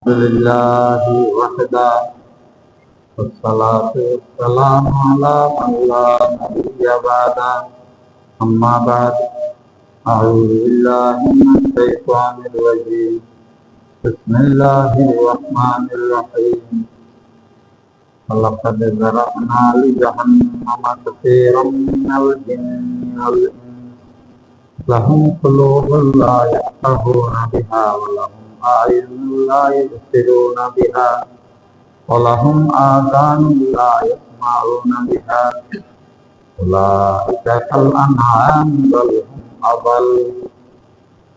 لله وحده والصلاة والسلام على من لا نبي بعده أما بعد أعوذ بالله من الشيطان الرجيم بسم الله الرحمن الرحيم ولقد ذرأنا لجهنم كثيرا من الجن والإنس لهم قلوب لا يفقهون بها ولهم أعين لا يبصرون بها ولهم آذان لا يسمعون بها أولئك كالأنعام بل هم أضل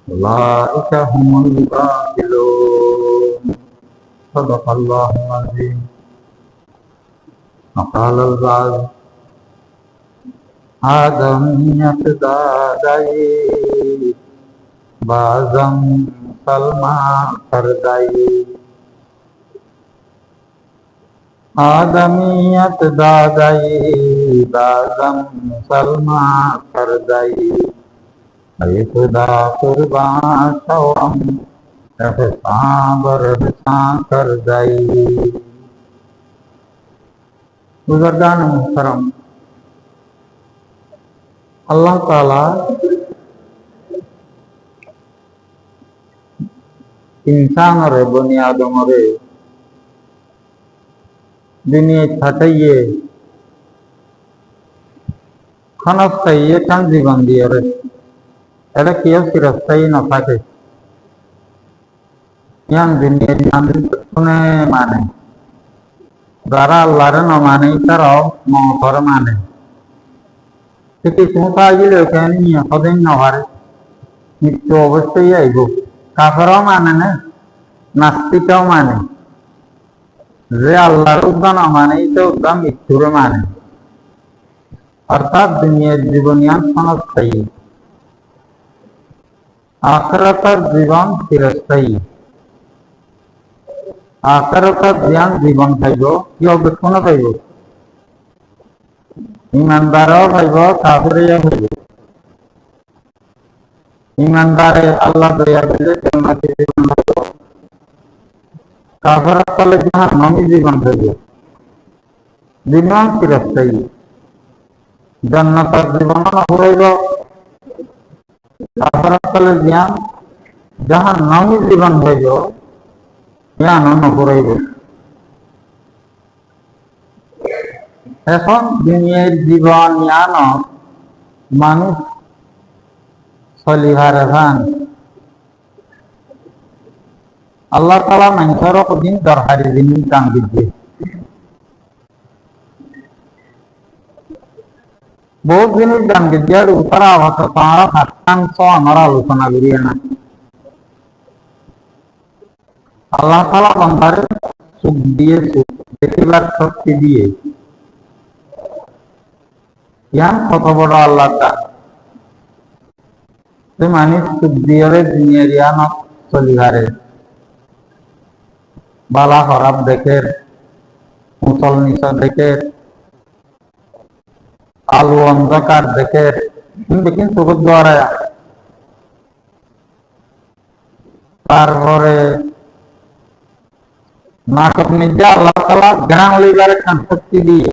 أولئك هم الغافلون صدق الله العظيم وقال البعض آدمیت دادائی بازم سلمان کردائی آدمیت دادائی بازم سلمان کردائی ای خدا قربان شوام احسان برحسان کردائی بزرگان محترم আল্লাহ তাআলা ইনসানরে বনি আদমরে দুনিয়া ছাটাইয়ে ক্ষণস্থায়ী কান জীবন দিয়ে রে এটা কেউ চিরস্থায়ী না থাকে ইয়ান দুনিয়ার শুনে মানে যারা আল্লাহর না মানে তারাও মহর মানে থেকে ক্ষমতা গেলে ওখানে নিয়ে সদাই নহারে মৃত্যু অবশ্যই আইব কাফেরও মানে না নাস্তিকও মানে যে আল্লাহর উদ্যান মানে তো উদ্যান মৃত্যুর মানে অর্থাৎ দুনিয়ার জীবনিয়ান ক্ষণস্থায়ী আখিরাতের জীবন চিরস্থায়ী আখিরাতের জ্ঞান জীবন পাইব কি অবক্ষণ পাইব ইমানদারও পাইব কাফেরও পাইব ইমানদারে আল্লাহ দয়া দিলে জান্নাতি জীবন পাইব কাফেরের তলে জাহান্নামী জীবন পাইব জীবন চিরস্থায়ী জান্নাতের জীবন ফুরাইব কাফেরের তলে জ্ঞান জাহান্নামী জীবন পাইব জ্ঞান ফুরাইব এখন দুনিয়ার জীবন জ্ঞান মানুষ চলিবার ভান আল্লাহ তাআলা মানুষের দিন দরকারি জিনিস দান দিচ্ছে বহুত জিনিস দান দিচ্ছে আর উপর আহত তাঁরা হাস্তাংশ আমরা আলোচনা করিয়ে না আল্লাহ তাআলা বান্দারে সুখ দিয়ে সুখ দেখিবার শক্তি দিয়ে ইয়ান কত বড় আল্লাহ সে মানুষ সুখ দিয়ে দুনিয়ার ইয়ান চলিবারে বালা খারাপ দেখে মুসল নিচ দেখে আলু অন্ধকার দেখে দেখিন চোখের দ্বারা তারপরে নাটক নিজে আল্লাহ তাআলা জ্ঞান লইবার খান শক্তি দিয়ে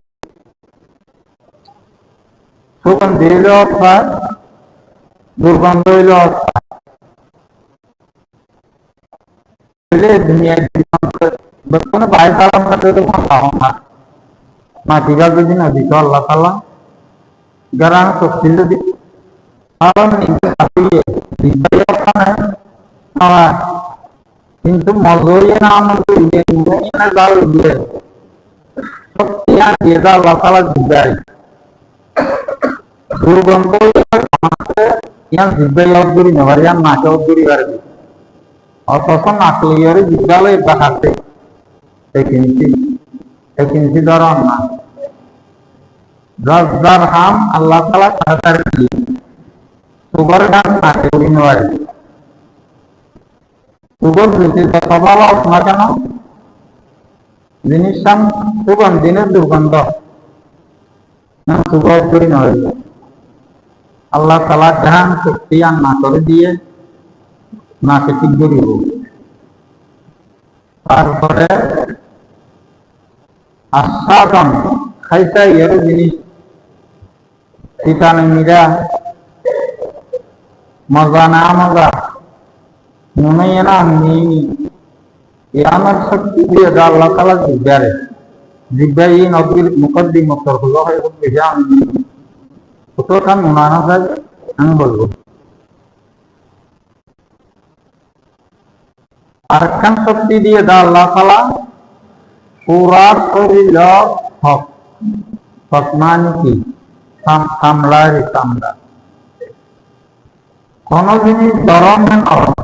সুগন্ধ হইল অর্থাৎ দুর্গন্ধ হইল অর্থাৎ দুনিয়ার জীবন বাইরে মাটিবার যদি না দিত আল্লাহ তাআলা জ্ঞান শক্তি যদি কিন্তু মজুরিয়ে না আল্লাহ তাআলা দিদাই দুর্গন্ধ ইয়ান জিব্বাই অদ্দুরি নেবার ইয়ান নাকে অদ্দুরি পারবে অথচ নাকলিয়ারে বিদ্যালয়ে দেখাতে একিনছি ধরন না যার হাম আল্লাহ তাআলা তাড়াতাড়ি দিয়ে সুগর গান নাকে উড়ি নেওয়ার সুগর যদি যত ভালো হোক না কেন জিনিস সুগন্ধিনের দুর্গন্ধ সুগর করি নেওয়ার আল্লাহ তাআলা ধ্যান শক্তি আর না করে দিয়ে নাকে ঠিক করিব তারপরে আস্বাদন খাইতা এর জিনিস চিতানো মিরা মজা না মজা মনে না নিনি ইয়ানোর শক্তি দিয়ে আল্লাহ তালা জিব্বারে জিব্বাই নদীর মুকদ্দিম উত্তর হলো হয়ে বেশি আমি উত্তরখান উনানো যায় আমি বলবো আরেকখান শক্তি দিয়ে আল্লাহ তালা পুরা শরীর হক হক মানে কি সামলায় সামলা কোন জিনিস গরম নরম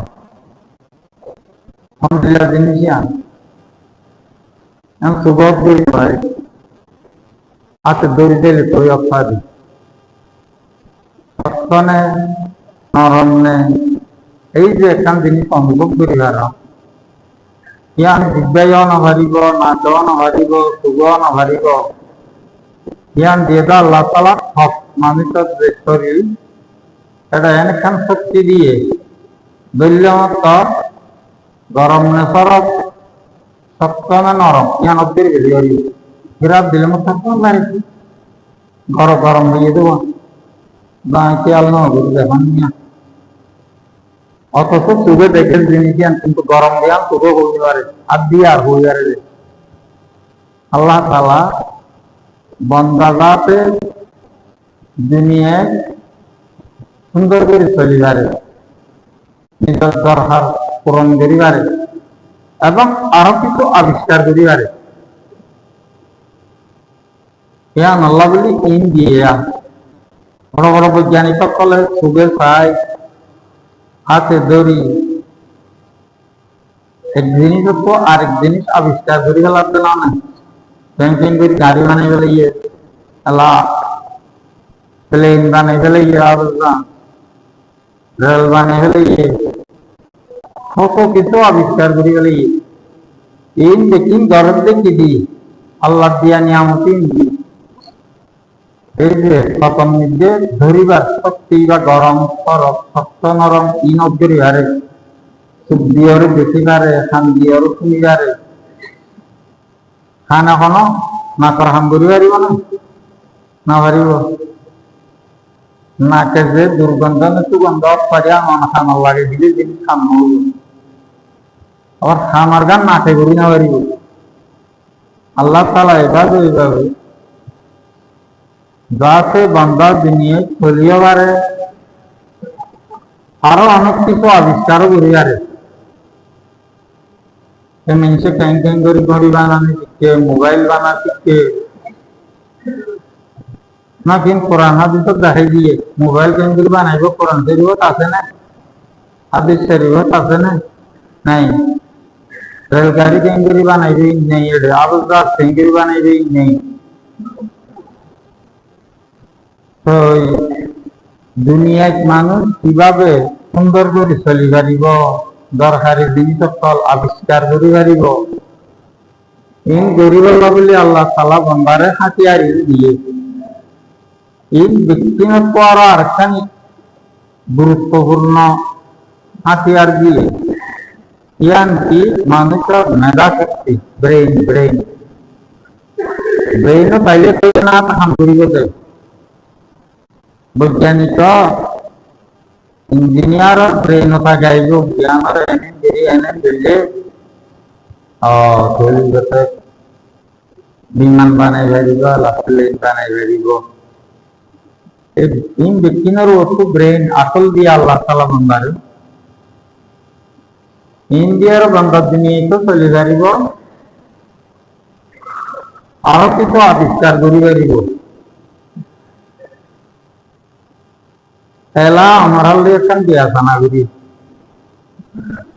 ঠান্ডা জিনিসই আমি সুগত করি ভাই হাতে দড়ি দিলে তুই অপাদি সত্যনে নরম নে এই যে একখান জিনিস অনুভব করি ভালো ইয়ান দিব্যায় নভারিব নাচও নভারিব সুগও নভারিব ইয়ান দিয়ে আল্লাহ তালা হক মানুষের যে শরীর এটা এনেখান শক্তি দিয়ে দৈল্য মত গরম নে সরব শক্ত না নরম ইয়ান অব্দের বেশি করি হিরাপ দিলে মত লাগি গরম গরম হয়ে দেব বাঁকে আলো নগর দেখুন অথচ চুবে দেখে জিনিস কিন্তু গরম দিয়া চুবে হয়ে পারে আর দিয়ে আর হয়ে পারে আল্লাহ তালা বন্দাজাতে দুনিয়ায় সুন্দর করে চলিবারে নিজের দরকার পূরণ করিবারে এবং আরো কিছু আবিষ্কার করিবারে ইয়ান আল্লাহ বলি ইন্ডিয়া বড় বড় বৈজ্ঞানিক সকলে চুবে চাই হাতে দড়ি এক জিনিস আরেক জিনিস আবিষ্কার করি ফেলার দিল না ব্যাংকিং করে গাড়ি বানাই ফেলে গিয়ে প্লেন বানাই ফেলে গিয়ে রেল বানাই ফেলে গিয়ে কত কিছু আবিষ্কার করি ফেলে গিয়ে এই দেখি গরম দেখি দি আল্লাহ দিয়া নিয়ামতি এই যে প্রথম নিজে ধরিবার শক্তি বা গরম সরব শক্ত নরম ইনত করিবারে সুখ দিয়রে দেখিবারে খান দিয়রে শুনিবারে খান এখনো নাকর হাম করি পারিব না পারিব নাকে যে দুর্গন্ধ সুগন্ধ পারিয়া মন খানার লাগে দিলে জিনিস খান হইব আবার খামার গান নাকে করি না পারিব আল্লাহ তালা এভাবে এইভাবে যাতে বান্দা দুনিয়ে চলিয়ে পারে আরো অনেক কিছু আবিষ্কারও করি পারে মানুষে ক্যাং ক্যাং করে ঘড়ি বানানো শিখে মোবাইল বানা শিখে না কিন্তু কোরআন হাদিস দেখাই দিয়ে মোবাইল ক্যাং করে বানাইব কোরআন শরীফত আছে না হাদিস শরীফত আছে না নাই রেলগাড়ি ক্যাং করে বানাইবে নেই আবুল গাছ ক্যাং করে বানাইবে নেই তো দুনিয়ায় মানুষ কিভাবে সুন্দর করে চলি পারিব দরকারি জিনিস সকল আবিষ্কার করি পারিব ইন গরিব বলে আল্লাহ তালা বন্দারে হাতিয়ারি দিয়ে এই ব্যক্তিগত আরো আরেকখানি গুরুত্বপূর্ণ হাতিয়ার দিয়ে ইয়ান কি মানুষের মেধা শক্তি ব্রেইন ব্রেইন ব্রেইনও পাইলে না কাম করিব বৈজ্ঞানিক ইঞ্জিনিয়ার ব্রেইন থাকাইব জ্ঞানের এনে দিলে বিমান বানাই পারিব প্লেন বানাই পারিব এই ব্যক্তির ওটু ব্রেইন আসল দিয়ে আল্লাহ তালা বন্দারে ইন্ডিয়ার বন্দার দুনিয়া তো চলি পারিব আরো কিছু আবিষ্কার করি পারিব এলা আমার একখান বিয়াসানা করি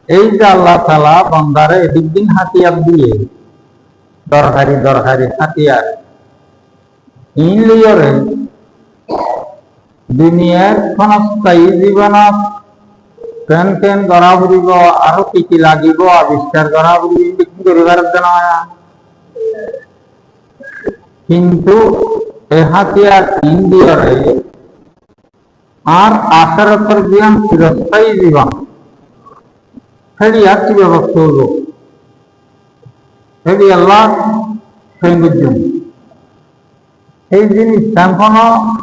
এই যে আল্লাহ তালা বন্দারে এদিক দিন হাতিয়ার দিয়ে দরকারি দরকারি হাতিয়ার ইনলিয়রে দুনিয়ার ক্ষণস্থায়ী জীবনত কেন কেন ধরা ফুরিব আরো কি কি লাগিব আবিষ্কার করা ফুরিব বিক্রি করিবার নয় কিন্তু এই হাতিয়ার ইন্ডিয়ারে আর আখেরাতের জীবন চিরস্থায়ী জীবন সেটি আর কি ব্যবস্থা হলো হেবি আল্লাহ সৈঙ্গুজন এই জিনিস সম্পূর্ণ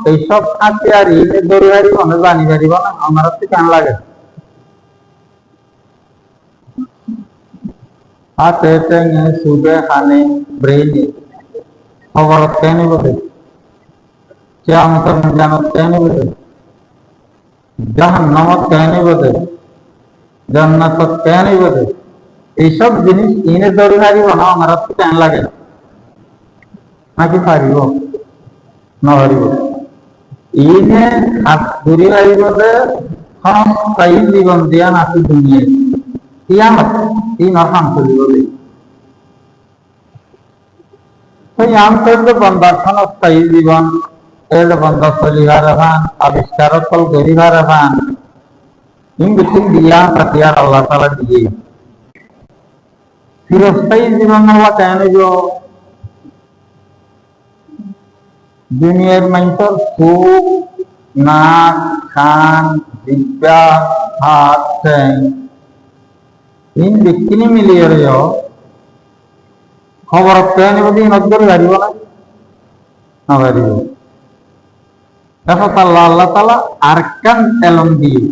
এইসব হাতিয়ারি দৌড়ি হারিব না জানি পারিব না আমার তো কেন লাগে হাতে টেঙে সুদে খানে ব্রেইনে খবরত কেন বলে কিয়ামতের ময়দানত কেন বলে জাহান্নামত কেন বলে জান্নাতত কেন বলে এইসব জিনিস ইনে দৌড়ি হারিব না আমার তো কেন লাগে নাকি পারিব নহারিব ইনে দৌড়ি হারিব যে ক্ষণস্থায়ী জীবন দিয়া নাকি দুনিয়ায় কিয়ামত তিন অর্থান চলিব সেই আন্তর্য বন্ধার ক্ষণস্থায়ী জীবন এর বন্ধ চলিবার ভান আবিষ্কারক করিবার ভান ইংলিশ দিয়া পাতিয়ার আল্লাহ তালা দিয়ে চিরস্থায়ী জীবন আল্লাহ কেন দুনিয়ার মানুষের সুখ নাক কান জিব্বা হাত ঠ্যাং ইন ব্যক্তিনি মিলিয়ে খবর কেন বলি নজরে গাড়িব না গাড়িব এখন আল্লাহ আল্লাহ তালা আরকান এলম দিয়ে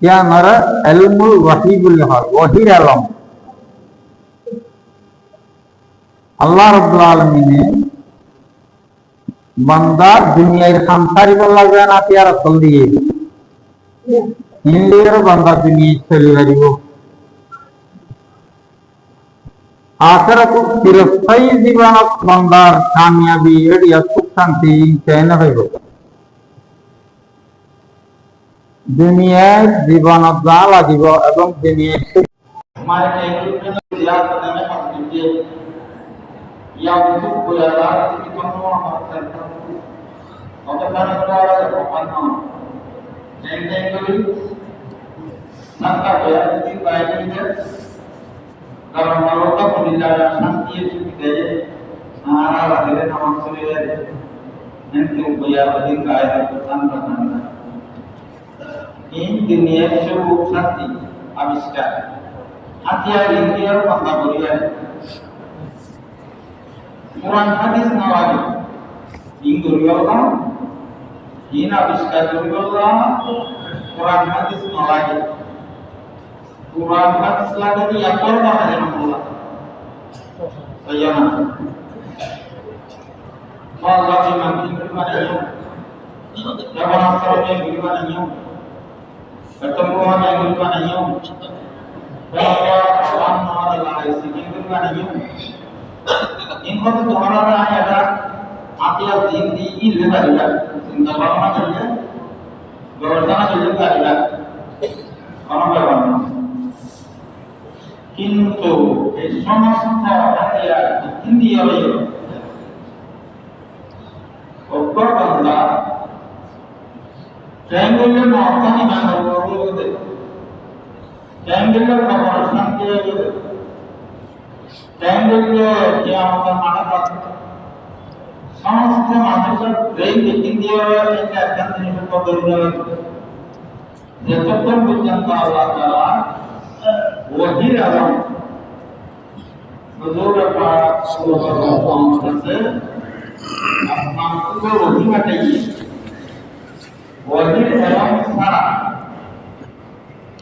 ইয়ানারা এলমুল ওয়াহি বলে হয় ওয়াহির এলম আল্লাহ রাব্বুল আলামিনে বান্দা দুনিয়ার খামসারিব লাগবে না পিয়ার আসল দিয়ে ইন্ডিয়ার বান্দা দুনিয়া চলে গাড়িব আখেরাত চিরস্থায়ী জীবনত বান্দার কামিয়াবি এড়িয়া সুখ শান্তি কেন হইব দুনিয়ার জীবনত যা লাগিব এবং দুনিয়ার কারণ নরকা পরিলারা শান্তি সুবিধে সারা রাতে নামাজ চলে যায় কিন্তু বইয়া অধিক গায়ে শান্তা শান্তা এই দুনিয়ার সুখ শান্তি আবিষ্কার হাতিয়ার ইন্ডিয়ার বান্দা করিয়ার কোরআন হাদিস নওয়াজি ইন করিয়াল্লাহ ইন আবিষ্কার করিয়াল্লাহ কোরআন হাদিস নওয়াজি Quran hadis lagi di akal mana yang Allah. Saya mana? Allah memang bagaimana yang Jangan asal yang bagaimana yang Ketemuan yang bagaimana yang Bahwa Allah adalah isi yang bagaimana yang Ini tu orang yang ada Akhir tinggi ini adalah Cinta bapa saja Bersama juga adalah Orang bagaimana কিন্তু এই সমস্ত হাতিয়ার India অব্যবন্ধা ট্রায়াঙ্গেলের মহাত্মানি মানব বলতে ট্রায়াঙ্গেলের খবর শান্তি হয়ে ট্রায়াঙ্গেলে কি আমাদের মানব সমস্ত মানুষের ব্রেইন ইন্ডিয়া একটা একখান জিনিসের পদ্ধতি যতক্ষণ পর্যন্ত আল্লাহ তাআলা वही आलम हुजूर पाक सल्लल्लाहु अलैहि वसल्लम अपना को वही बताइए वही आलम सारा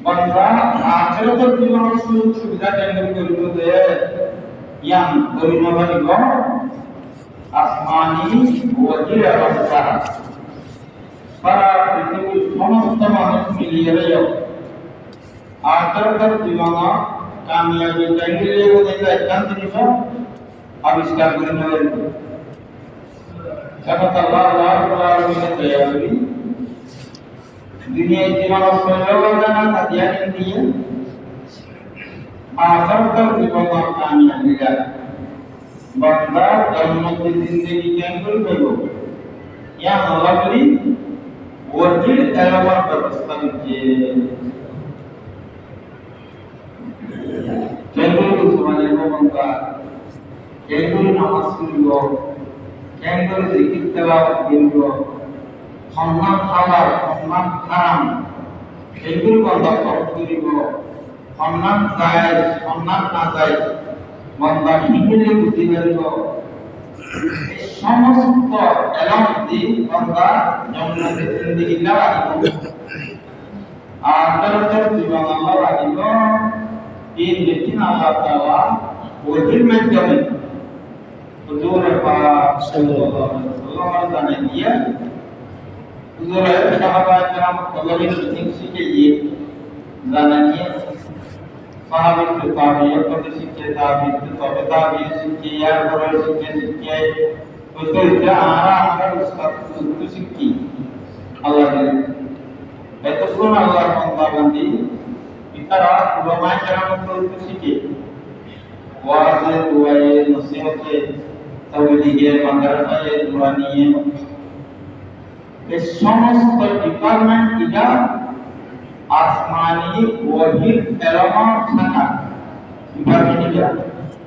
बंदा आखिरत जीवन सुख सुविधा केंद्र करियो दे yang dari go আসমানি वही आलम सारा para পৃথিবীর সমস্ত মানুষ মিলিয়ে রইল आखिरकार जीवना कामयाबी चाहिए वो देखा एकांत निशा आविष्कार करने वाले जब अल्लाह ने दया करी दुनिया जीवन संयोजन हथियार दिए आखिरकार जीवना कामयाबी का बंदा जन्म की जिंदगी कैंकुल में हो या नलबली वजीर एलवर व्यवस्था कीजिए Kendur semuanya membangga, kendur nama suryo, kendur zikir telawat diryo, khonman halal, khonman haram, kendur bangga korupiryo, সম্মান যায় সম্মান না যায় বান্দা হিংলে বুঝি পারিব সমস্ত এলম দি বান্দা জান্নাতের জিন্দেগি লাগাইব আখিরাতের জীবন আল্লাহ রাখিব এই লেখিন আল্লাহ তাআলা ওহির মাধ্যমে হুজুর পাক সাল্লাল্লাহু আলাইহি ওয়াসাল্লাম জানিয়ে দিয়ে হুজুরের সাহাবায়ে কেরাম কলমের মিটিং শিখিয়ে জানিয়ে সাহাবীকে তাবিয়ে করে শিখিয়ে তাবিয়ে তবে তাবিয়ে শিখিয়ে আর পরে শিখিয়ে হুজুরকে আমরা উস্তাদ শিখি আল্লাহ এতক্ষণ আল্লাহর বান্দা বান্দি ইতারা উলামায়ে কেরামের থেকে শিখে ওয়াজে দুআয়ে নসিহতে তাওহীদে মাদ্রাসায়ে নুরানিয়ে এই সমস্ত ডিপার্টমেন্ট ইটা আসমানি ওয়াহির এলামা শাখা ডিপার্টমেন্ট ইটা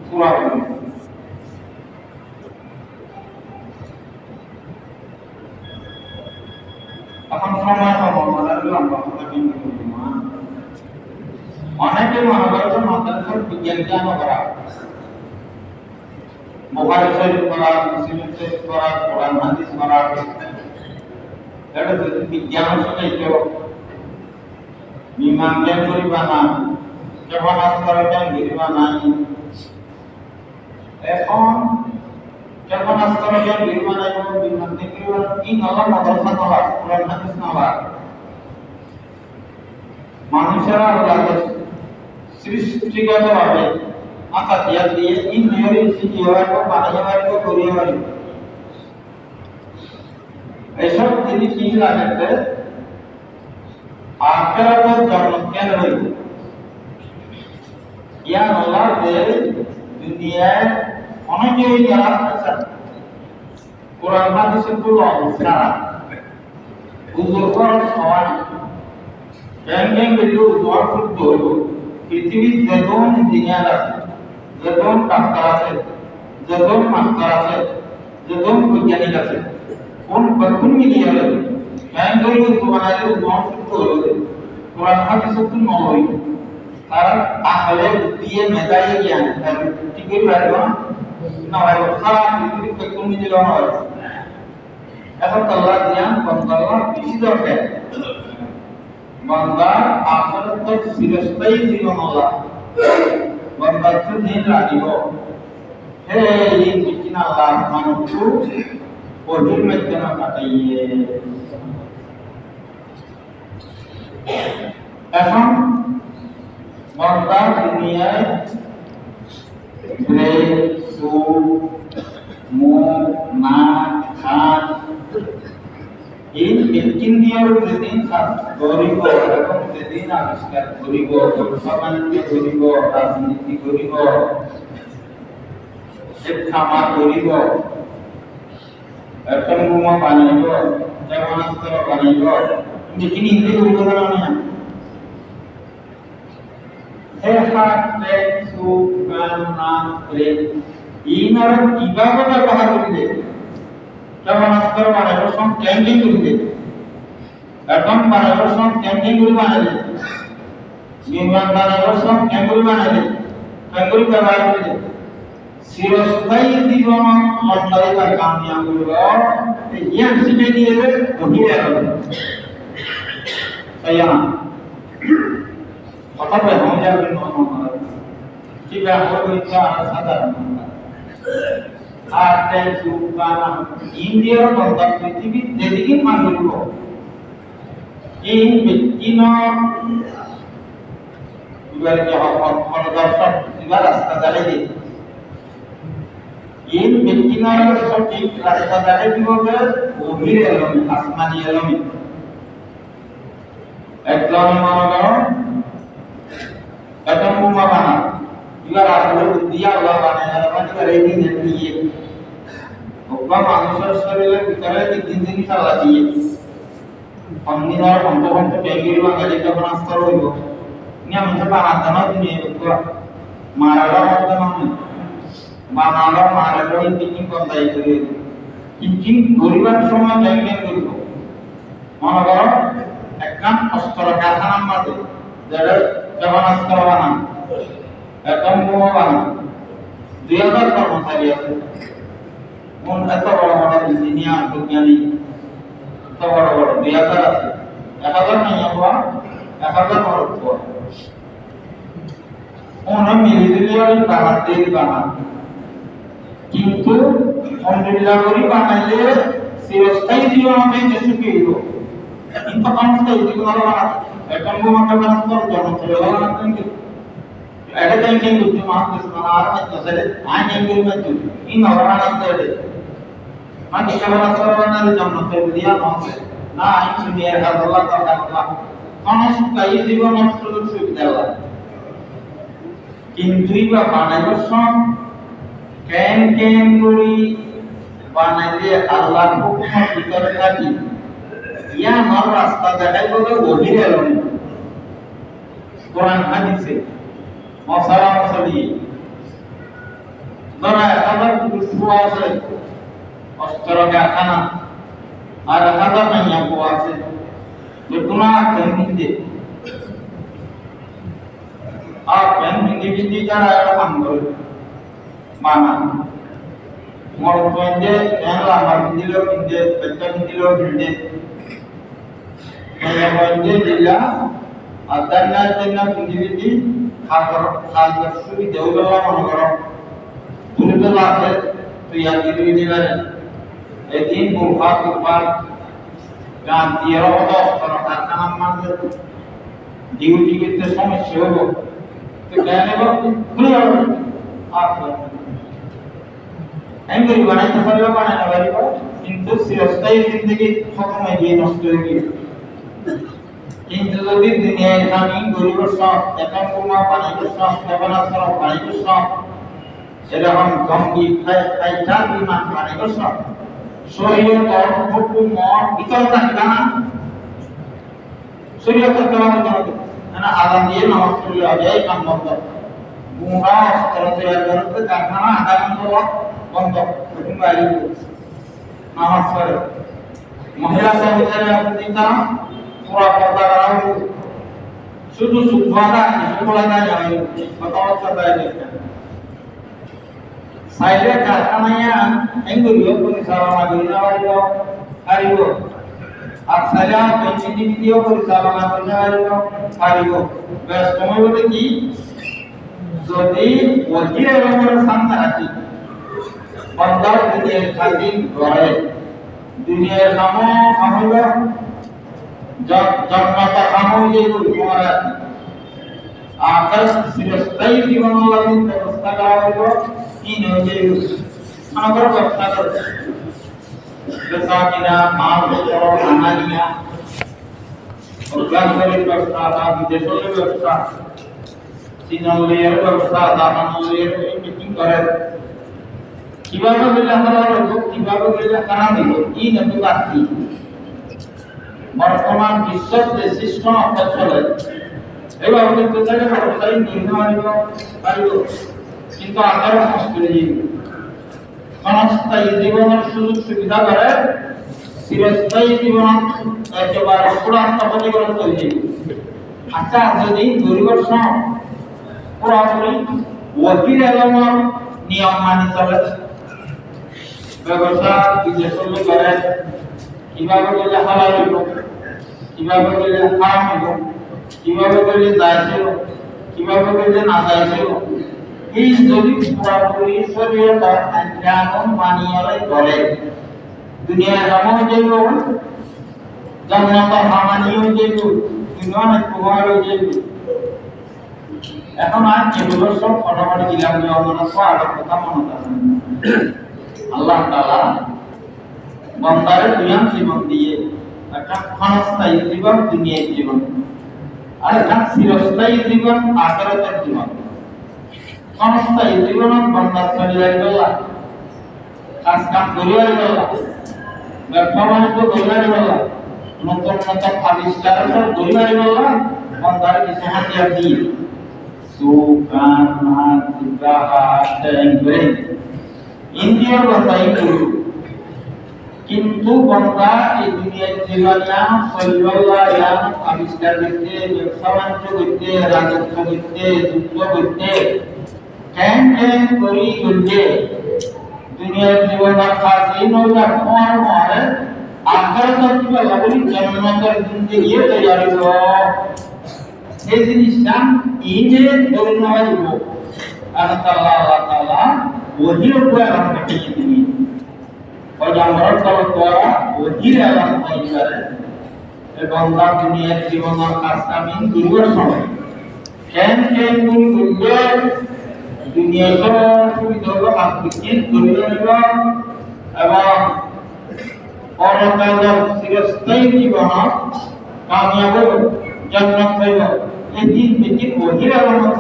পুরা এখন সময় সমাধান লম্বা কথা কিন্তু অনেকে মহাভারত মাদ্রাসার বিজ্ঞান জ্ঞান করা বুখারী শরীফ পড়া মুসলিম শরীফ পড়া কোরআন হাদিস পড়া এটা যদি বিজ্ঞান শিখাইতো বিমান জ্ঞান করিবা না ক্ষেপণাস্ত্র জ্ঞান করিবা নাই এখন ক্ষেপণাস্ত্র জ্ঞান করিবা নাই বিমান থেকে কি নলা মাদ্রাসা নলা কোরআন হাদিস নলা মানুষেরা আল্লাহ সৃষ্টিগতভাবে আতা দিয়া দিয়ে ইন মেয়রি শিখিয়ে কো বানিয়ে কো করিয়ে বাড়ি এইসব জিনিস কি লাগে আখিরাতের জন্য কেন হইব ইয়া আল্লাহ যে দুনিয়ায় অনেকেই যারা আছে কোরআন হাদিসের পুরো অবস্থা বুজুর্গর সওয়াল ব্যাংকিং ভিডিও জোয়ার করতে হইব পৃথিবীর যতন ইঞ্জিনিয়ার আছে যতন ডাক্তার আছে যতন মাস্টার আছে যতন বৈজ্ঞানিক আছে কোন মিলিয়ে গেল ব্যাংকিং ভিডিও বানাইলে জোয়ার করতে হইব কোরআন হাদিসের তো নয় তারা তাহলে দিয়ে মেধাই জ্ঞান ঠিক পারব না হয় সারা পৃথিবীতে কোন মিলিয়ে হয় এখন আল্লাহ জ্ঞান বান্দার বেশি দরকার বান্দার আখিরাতের চিরস্থায়ী জীবন আল্লাহ বান্দার দিন রাখিব হে এই বিচিন আল্লাহ মানুষকে ওহির মাধ্যমে কাটাইয়ে এখন বান্দার দুনিয়ায় ব্রেন চোখ মুখ নাক কান এই ইন্দ্রিয়র যেদিন গরিব এবং যেদিন আবিষ্কার করিব ব্যবসা-বাণিজ্য করিব রাজনীতি করিব শিক্ষা করিব এখন বোমা বানাইব ক্ষেপণাস্ত্র বানাইব যিনি ইন্দ্রিয় করিব না হে হাত পেট চোখ কান নাক ব্রেন ইনার কিভাবে ব্যবহার করিলে ক্ষেপণাস্ত্র বানাইব সব ক্যাঙ্কিং করিলে এখন বানাইব সব ক্যাঙ্কিং করে বানাইলে বিমান বানাইব সব ক্যাঙ্গুরি বানাইলে ক্যাঙ্গুরি ব্যবহার করিলে চিরস্থায়ী জীবন লন্ডাইবার কামিয়া করিব জ্ঞান শিখে দিয়ে বহিরে গেল তাই না কথা বলে হয়ে যাবে ঠিক আছে সাধারণ আর তাই সুকানা ইন্ডিয়ার বন্ধ পৃথিবী যেদিকে মানব এই ব্যক্তিন ইবার যে হল দর্শক ইবার রাস্তা দাঁড়িয়ে দিই এই ব্যক্তিনার সঠিক রাস্তা দাঁড়িয়ে দিবে গভীর এলমি আসমানি এলমি একজন মানব একদম বোমা বানা ইবার আসলে দিয়া আল্লাহ বানায় না ইবার এই দিন দিয়ে ওবা মানুষের শরীরের ভিতরে তিন দিন চালা দিয়ে অন্যরা বন্ধ ট্যাঙ্গির বাঙালি যখন আস্তর হইব নিয়ে আমি বানাতে না তুমি মারালো হতো না মারালো ইঞ্জিনিয়ারিং করতাই করে ইঞ্জিনিয়ারিং গরিবার সময় ট্যাঙ্গিং করব মনে করো একখান অস্ত্র কারখানার মাঝে যারা ক্ষেপণাস্ত্র বানান, অ্যাটম বোমা বানান, 2000 কর্মচারী আছে। এত বড় বড় ইঞ্জিনিয়ার বিজ্ঞানী এত বড় বড় 2000 আছে। 1000 নাই হওয়া, 1000 বড় হওয়া মিলিটারি বানান, কিন্তু alhamdulillah করি বানাইলে চিরস্থায়ী জীবন যে সুখী হইব, কিন্তু অনস্থায়ী জীবন এখন বোমাটা বানাতে জনপ্রিয় এটা কিন্তু বুদ্ধি মাহফিজ আর মাইতে আইন এঙ্গেল মাইতে ইন ওরানাতে মানে কেবল সরবনার জন্য তো দিয়া মাহফিজ না আইন দুনিয়ার আল্লাহ তাআলা অনস্থায়ী জীবন সুযোগ সুবিধা দেয়, কিন্তু ইবা বানাইবার সব কেন করি বানাইলে আল্লাহর হুকুমের ভিতরে থাকি ইয়া আমার রাস্তা দেখাই বলে গভীর এলো কোরআন হাদিসে মশালা মশালি ধরা 1000 পুরুষ আছে, অস্ত্র কারখানা আর 1000 মাইয়া আছে, যে কোনো কেন্দ্রে আর কেন্দ্রে যারা কাম করে মানা মর পয়েন্টে এলা আমার দিলো কিনতে বেতন দিলো কিনতে এই পয়েন্টে দিলা আদানা দেনা কিনতে খাল সুবিধা হলো মনে করো তুমি তো লাভে তুই আর দিবি দিবারে এদিন বুফা কুফা গান দিয়ে রহতো কারখানা মাঝে ডিউটি করতে সমস্যা হলো তো কেন খুলে যাবে আপনার এমনি বানাইতে পারলে বানানো পারিব, কিন্তু চিরস্থায়ী জিন্দগি খতম হয়ে গিয়ে নষ্ট হয়ে গিয়ে। কিন্তু যদি দুনিয়ায় আমি গরিবের সব এখন বোমা বানাইবার সব ক্ষেপণাস্ত্র বানাইবার সব এরকম জঙ্গি ফাইটার বিমান বানাইবার সব শরীয়তের হুকুম ভিতর থাকবে না, শরীয়তের কেমন না আদান দিয়ে নামাজ পড়লে হবে এই কাম বন্ধ, বোমা অস্ত্র তৈরি করতে কারখানা আধা ঘন্টা বন্ধ, বাইরে নামাজ পড়ে মহিলা সহকারে আপনি তা পুরা পর্দা করা শুধু সুখবাদা সুখবাদা যাবে কথাবার্তা দেয় দেখেন সাইডে কারখানায় এগুলো পরিচালনা করে যাওয়া পারিব, আর সাইডে পেন্সিডিও পরিচালনা করে যাওয়া পারিব। বেশ সময় বলে কি যদি ওজিরের উপরে সামনে রাখি বন্দার দুনিয়ার খাতির করে দুনিয়ার নামও হইল জন্মতা কামও যে মরা আকার চিরস্থায়ী জীবন লাভের ব্যবস্থা করা হইল কি নয় আমাদের ব্যবস্থা করে বেসাকিরা মাল করো আনানিয়া অর্গানকারী ব্যবস্থা বা বিদেশের ব্যবস্থা সিনালের ব্যবস্থা দামানের মিটিং করে কিভাবে গেলে আমরা কিভাবে গেলে কানা দিব ই নতুন বাকি বর্তমান বিশ্বের যে সিস্টেম চলে এবার কিন্তু তাহলে ব্যবসায়ী নির্মাণ পারিব, কিন্তু আকার সংস্কৃতি ক্ষণস্থায়ী জীবনের সুযোগ সুবিধা করে চিরস্থায়ী জীবন একেবারে চূড়ান্ত প্রতিকরণ তৈরি। আচ্ছা যদি গরিবের সব পুরোপুরি ওকিল এলাকার নিয়ম মানি চলে ব্যবসা বিদেশের করে কিভাবে গেলে হালাল হইব, কিভাবে গেলে হারাম হইব, কিভাবে গেলে যাইছিল, কিভাবে গেলে না যাইছিল, এই যদি পুরোপুরি শরীয়তের আইন মানিয়ে করে দুনিয়ার এমন যাইব জান্নাতের হামানিও যাইব দুনিয়ার কুমারও যাইব। এখন আর এগুলো সব ফটাফট দিলাম মনে আরো কথা মনে আছে আল্লাহ তাআলা বান্দারে দুনিয়ার জীবন দিয়ে একটা ক্ষণস্থায়ী জীবন দুনিয়ার জীবন আর একটা চিরস্থায়ী জীবন আখিরাতের জীবন। ক্ষণস্থায়ী জীবনত বান্দা চলিয়ে গেল কাজ কাম করিয়া গেল ব্যবসা বাণিজ্য করিয়া গেল নতুন নতুন আবিষ্কার করিয়া গেল বান্দারে কিছু হাতিয়ার দিয়ে সুকান হাত জিহ্বা হাত ব্রেন ইন্দ্রিয় বান্দাই করু কিন্তু বান্দা এই দুনিয়ার জীবনে আবিষ্কার করতে, ব্যবসা বাণিজ্য করতে, রাজত্ব করতে, যুদ্ধ করতে, কেন কেন করি করতে দুনিয়ার জীবনের কাজে নইলা তোমার মনে আখেরাতের কিবা লাগলি জান্নাতের জিন্দেগি তৈরি হইব। এই জিনিসটা এই যে ধরে নেওয়া যাব আল্লাহ তাআলা ওহির উপরে আরম্ভ করে দিবেন। পয়গম্বর দ্বারা ওহির আরম্ভ করে এবং দুনিয়ার জীবনের কাজ কামি দুর্বল সময় কেন কেন করলে দুনিয়ার সুবিধা হলো আত্মীয় ধরে নেব এবং পরকালের চিরস্থায়ী জীবন কামিয়াব জান্নাত পাইব। এই দিন থেকে ওহির আরম্ভ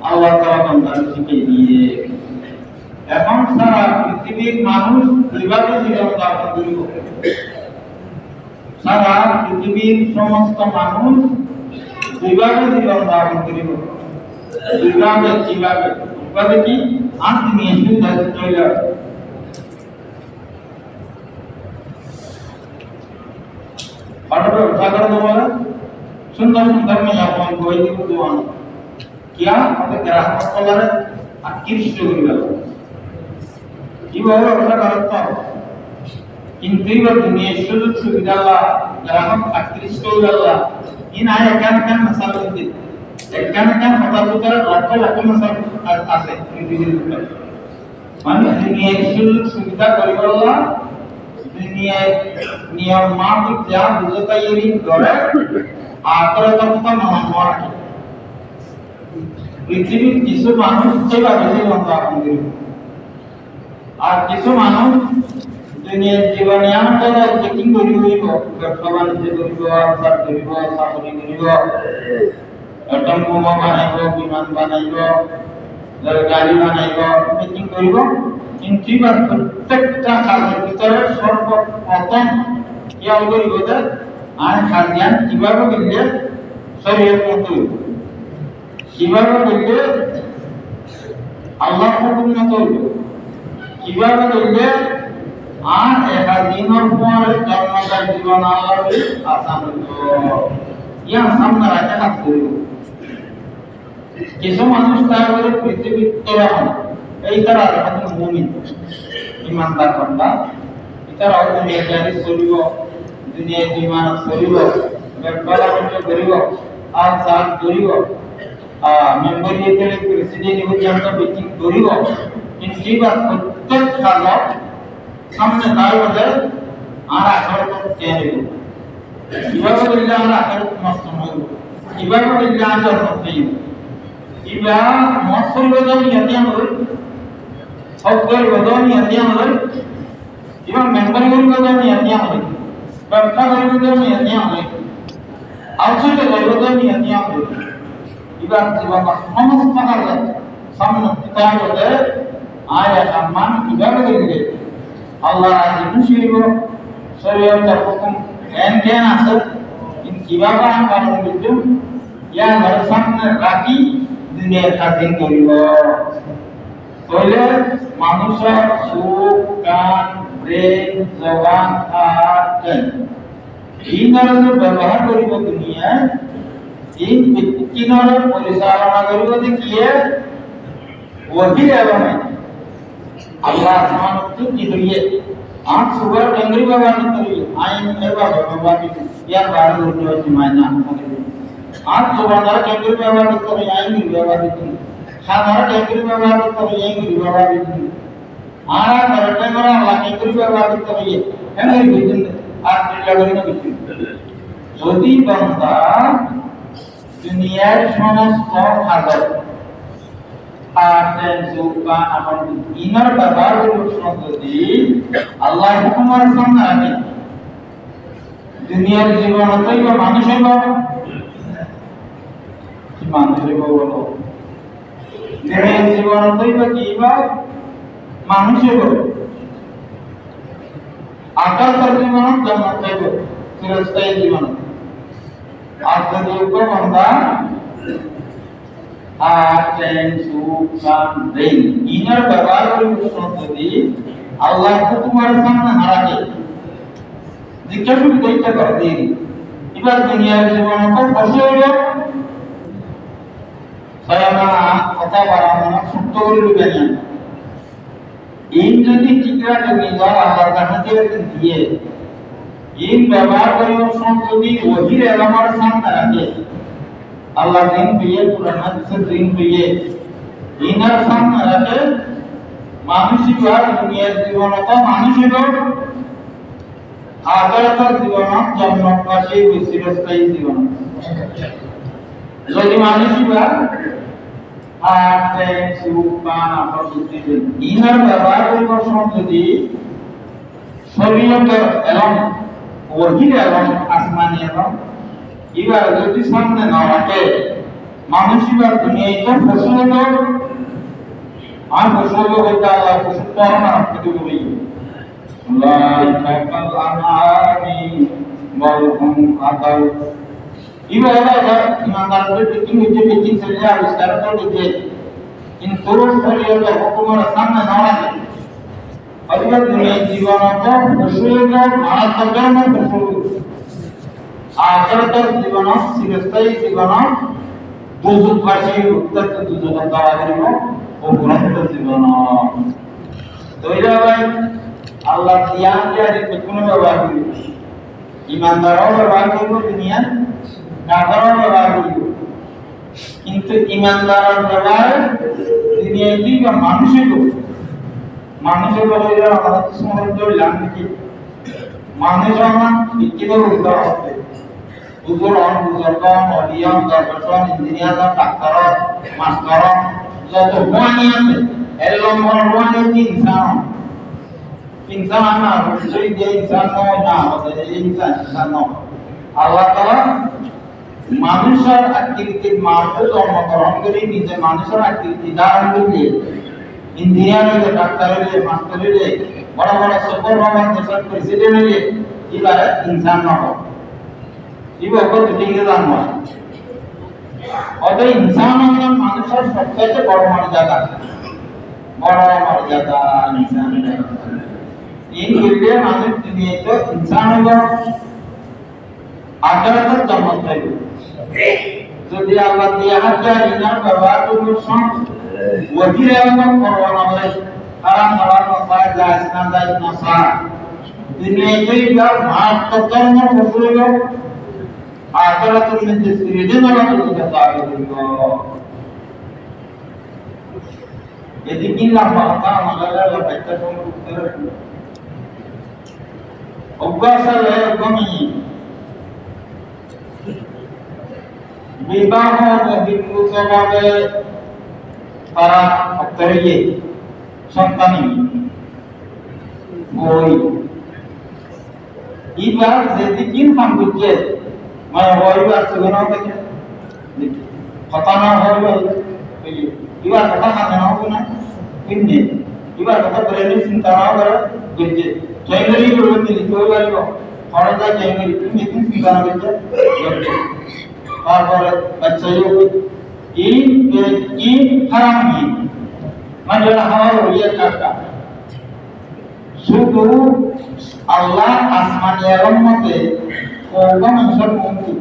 আল্লাহ তাআলা বান্দাকে শিখিয়ে দিয়ে এখন সারা পৃথিবীর মানুষ কিভাবে জীবন যাপন করিব, সারা পৃথিবীর সমস্ত মানুষ কিভাবে জীবন যাপন করিব, কিভাবে কি আত্ম নিয়ে চলে सागर दोबारा सुंदर सुंदर में आपण कोई दिवस दोन क्या आता ग्राहक पगार आकृष्ट होईल की बाबा असा करता কিন্তু এবার দুনিয়ার সুযোগ সুবিধালা গ্রাহক আকৃষ্ট হইলা ইন আয় কেন কেন মশাল দিতে কেন কেন হঠাৎ করে লক্ষ লক্ষ মশাল আছে পৃথিবীর উপরে মানে দুনিয়ার সুযোগ সুবিধা করিবলা দুনিয়ার নিয়ম মাফিক যা বুঝতে এরি করে আখেরাত কথা মহান পৃথিবীর কিছু মানুষ সেভাবে জীবন যাপন করে আর কিছু মানুষ দুনিয়ার জীবনে আমাদের চেকিং করি হইব ব্যবসা বাণিজ্য করিব আচার করিব চাকরি করিব অটম বোমা বানাইব বিমান বানাইব গাড়ি বানাইব চেকিং করিব কিন্তু এবার প্রত্যেকটা কাজের ভিতরে সর্বপ্রথম খেয়াল করিব যে আর খাদ্যান কিভাবে করলে শরীরের মতো কিভাবে করলে আল্লাহ হুকুম মতো কিভাবে করলে আর একদিনের পরে জন্মদার জীবন আল্লাহ আসান ইয়া সামনে রাখে কাজ করিব। কিছু মানুষ তাহলে পৃথিবীর তরফ এই তারা এখন মুমিন ইমানদার বান্দা এটারাও দুনিয়া জানি চলিব দুনিয়ার জীবন চলিব ব্যবসা বাণিজ্য করিব আর চাল করিব মেম্বরিয়েতে প্রেসিডেন্ট পর্যন্ত মিটিং করিব কিন্তু এবার প্রত্যেক কাজত সামনে তাই বলে আর আখেরাত চেয়ে কিভাবে বললে আর আখেরাত নষ্ট হইব কিভাবে বললে আর জান্নাত পাইব ইবা মসল বদল ইয়াতি আমল সবগর বদল ইয়াতি আমল ইবা মেম্বার গরি বদল ইয়াতি আমল ব্যবসা গরি বদল ইয়াতি আমল আউটসাইড গরি বদল ইয়াতি আমল ইবা জীবন সমস্ত কাজ সামনে তাই বলে আয়া সম্মান কিভাবে করবে আল্লাহ রাজি খুশি হইব শরীয়তের হুকুম জ্ঞান আছে কিন্তু কিভাবে আমরা বুঝুম ইয়া ঘর সামনে রাখি দুনিয়ার স্বাধীন করিব তাহলে মানুষের চোখ কান ব্রেন জবান আর এই ধরনের ব্যবহার করিব দুনিয়ায় এই ব্যক্তিগত পরিচালনা করিব যে কিয়ে ওহি এবং আল্লাহ সুবহানাহু কি করিয়ে আজ সুগার ডেঙ্গরি ব্যবহার করিয়ে আইন এবার ব্যবহার করিয়ে ইয়ার বারে হচ্ছে মাইনা आज सुबह टेंगरी व्यवहार करें आएंगे व्यवहार करें साधारण टेंगरी व्यवहार करें आएंगे व्यवहार करें आरा करते करा अल्लाह टेंगरी व्यवहार करें एंगे बिजन आज लगने ना बिजन যদি বান্দা দুনিয়ার সমস্ত হাজার আছেন সুকা আমার ইনার ব্যবহার করতে যদি আল্লাহ হুকুমের সামনে রাখে দুনিয়ার জীবনতেই বা মানুষের মানুষের বলো দুনিয়ার জীবনতেই বা কি বা মানুষের বলো আকাশের জীবন জান্নাত পাইব চিরস্থায়ী জীবন আর যদি বান্দা আছেন সুকান দেই ইনার ব্যবহার করে যদি আল্লাহ তোমার সামনে হারাকে জিজ্ঞাসা করতে করে দিন এবার দুনিয়ার জীবন তো ফসল হইল সায়ানা কথা বাড়ানো না সত্য করে লুকে নেন ইন যদি টিকরা নিজের আল্লাহর কাছে দিয়ে ইন ব্যবহার করার সময় যদি ওহির এলামার সামনে রাখে আল্লাহ দিন দিয়ে পুরান হাদিসের দিন দিয়ে ইনার সামনে রাখে মানুষই আর দুনিয়ার জীবনত মানুষের আগারকার জীবনত জন্মবাসী চিরস্থায়ী জীবন যদি মানুষই আর সুপান আপত্তি ইনার ব্যবহার করার সময় যদি শরীয়ত এবং ওহির এবং আসমানি এবং এবার যদি সামনে না রাখে মানুষ এবার দুনিয়ায় তো ফসল আর ফসল হইতে আল্লাহ ফসল তো আমার থেকে বলি কিন্তু শরীয়ত হুকুমের সামনে না রাখে অথবা দুনিয়ার জীবনত ফসল মারাত্মক ফসল আখেরাতের জীবন চিরস্থায়ী জীবন দুজকবাসী উত্তপ্ত দুজক দ্বারা করিব ও পুরাতন জীবন তৈরা ভাই আল্লাহ জ্ঞান জারি কোনো ব্যবহার করিব ইমানদারও ব্যবহার করিব দুনিয়া কাফেরও ব্যবহার করিব কিন্তু ইমানদারের ব্যবহার দুনিয়ায় কি মানুষের ব্যবহার আমাদের সময় ধরলাম নাকি মানুষ আমার বিজ্ঞান উদ্ধার হচ্ছে বুজুর্গ বুজুর্গন অলিয়ন দর্শন ইঞ্জিনিয়ার ডাক্তার মাস্টার যত হুয়ানি আছে এর লম্বন হুয়ানি ইনসান ইনসান না রসুই যে ইনসান নয় না হতে ইনসান নয় আল্লাহ তাআলা মানুষের আকৃতির মাপে জন্মগ্রহণ করে নিজে মানুষের আকৃতি ধারণ করে ইঞ্জিনিয়ার হইলে ডাক্তার হইলে মাস্টার হইলে বড় বড় সুপার বাবা দেশের প্রেসিডেন্ট হইলে এবারে ইনসান নয় ইবা কত দিকে জানবো অতএব ইনসান হলো মানুষের সবচেয়ে বড় মর্যাদা ইনসান এই হইলে মানুষ দুনিয়াতে ইনসান হলো আখিরাতের জান্নাত পাইবে যদি আল্লাহ দিয়া হাজার ইনার ব্যবহার করবে সব ওয়াজির এবং করোনা বলে হারাম হালাল নফা জায়েজ না জায়েজ নফা দুনিয়াতে যার মারাত্মক কর্ম ফসল আখিরাতের মধ্যে সৃজনশীল কথা বলব এদিকে লাফাতা মাগালা লাফাতা সম্পর্কে অভ্যাসলে গমি বিবাহ বহির্ভূতভাবে তারা অত্যাচারে সন্তানী বই এবার যেদিকে নাম বুঝছে মানে হইবার সুগনাও থেকে কথা না হইবার এবার কথা মানে না হবে না কিন্তু এবার কথা বলে চিন্তা না করে বুঝছে জয়গরি বলতে লিখতে পারিব খরচা জয়গরি তুমি কি চিন্তা না করতে তারপরে বাচ্চা কি হারাম কি মানে হাওয়া হইয়া কাটা শুধু আল্লাহ আসমানিয়ার মধ্যে কোন মানুষের মুক্তি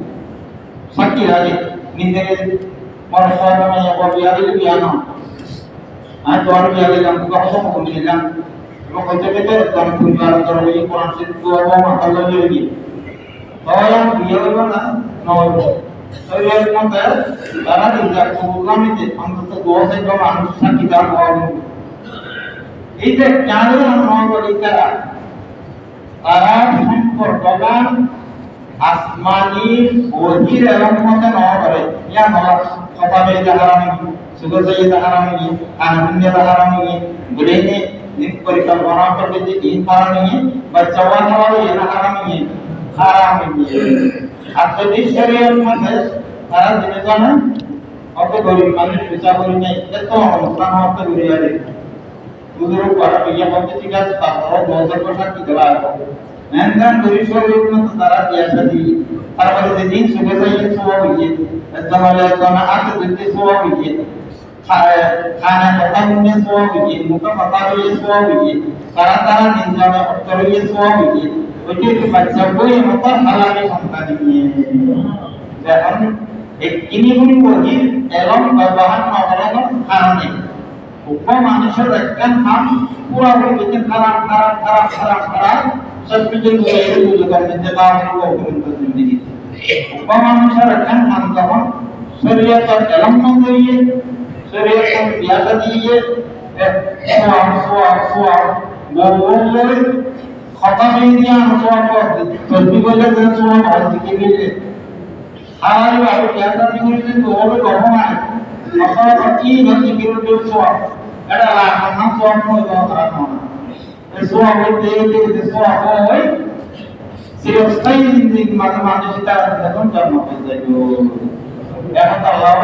সাক্ষী রাখে নিজের মরসাদমে বিয়ারে বিয়ানো আর তোর বিয়ারে গান কত কম দিলাম এবং কত কত গান পরিবার ধরে এই কোরআন শরীফ দোয়া মাথা লগে গিয়ে তাহলে বিয়ে হইব না নয় শরীরের মধ্যে তারা দিজা কুরআনিতে অন্তত দোয়া থেকে মানুষ সাক্ষী দাও এই যে কেন নয় তারা সম্পর্কবান আসমানি ওহির এবং মধ্যে নয় করে ইয়া নয় কথা বলে হারামি সুগর সাইয়ে হারামি আনন্দ হারামি বলে নে নিক পরিকল্পনা করতে যে দিন হারামি বাচ্চা ওয়ালা ইয়া হারামি আর যদি শরীরের মধ্যে তারা দিনে জানা অত গরিব মানুষ বিচার করি নাই এত অনুষ্ঠান হতে ঘুরে যাবে বুজুর্গ করা ইয়া বলতে ঠিক আছে তারপরে 2000% কি দেওয়া হবে মেনগান গরিবের মধ্যে তারা দিয়াছে দি তারপরে যে দিন সুবে সাইয়ে সুবা হইয়ে জামালে জানা আতে দিতে সুবা হইয়ে खाना पता मुझे सो हुई मुका पता हुई सो हुई सारा सारा दिन जाना उत्तर हुई सो हुई उसे तो बच्चा कोई मतलब हालांकि क्षमता नहीं है जब एक ini pun wajib dalam bahan makanan haram ini. Hukum manusia akan ham pura bikin haram sebelum dia itu juga menjelaskan hukum itu sendiri. Hukum manusia akan ham kawan syariat dalam mengenai syariat biasa dia suam boleh kata media suam tapi boleh dan suam harus dikira hari baru biasa dikira itu boleh gabungan maka ini dikira itu suam ada lah ham suam itu orang suam itu suam boleh serius sekali macam-macam kita dalam jamaah itu এখন আল্লাহ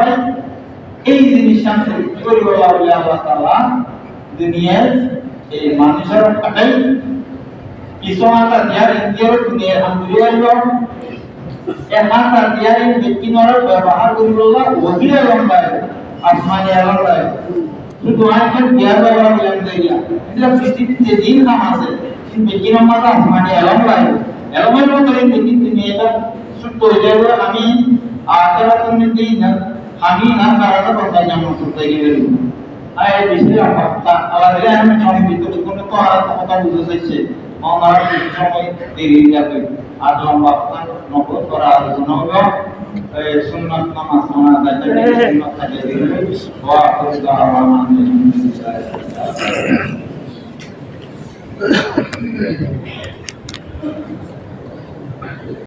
এই জিনিসটা কি করবে আল্লাহ তাআলা দুনিয়ার এই মানুষের কাটাই কিছু মাত্রা দিয়ার ইন্দিয়ার দুনিয়ার আলহামদুলিল্লাহ এ মাত্রা দিয়ার ব্যক্তিনর ব্যবহার করিবলা ওহিরে লম্বায় আসমানে লম্বায় শুধু আইন দিয়ার ব্যবহার করলেন দিয়া এটা পৃথিবীতে দিন নাম আছে ব্যক্তিনর মাত্রা আসমানে লম্বায় এলমের মতো এই দুনিয়াটা শুদ্ধ হয়ে যাবে আমি akhirat ini dan kami nak karena bertanya maksud lagi dulu. Ayat istri apa? Tak kalau dia hanya cuma itu bukan itu orang tak tahu itu saja. Mau marah itu cuma diri dia tu. Ada lambak kan, nopo orang itu nopo. Sunnah nama sana saja sunnah saja dulu. Wah kita aman.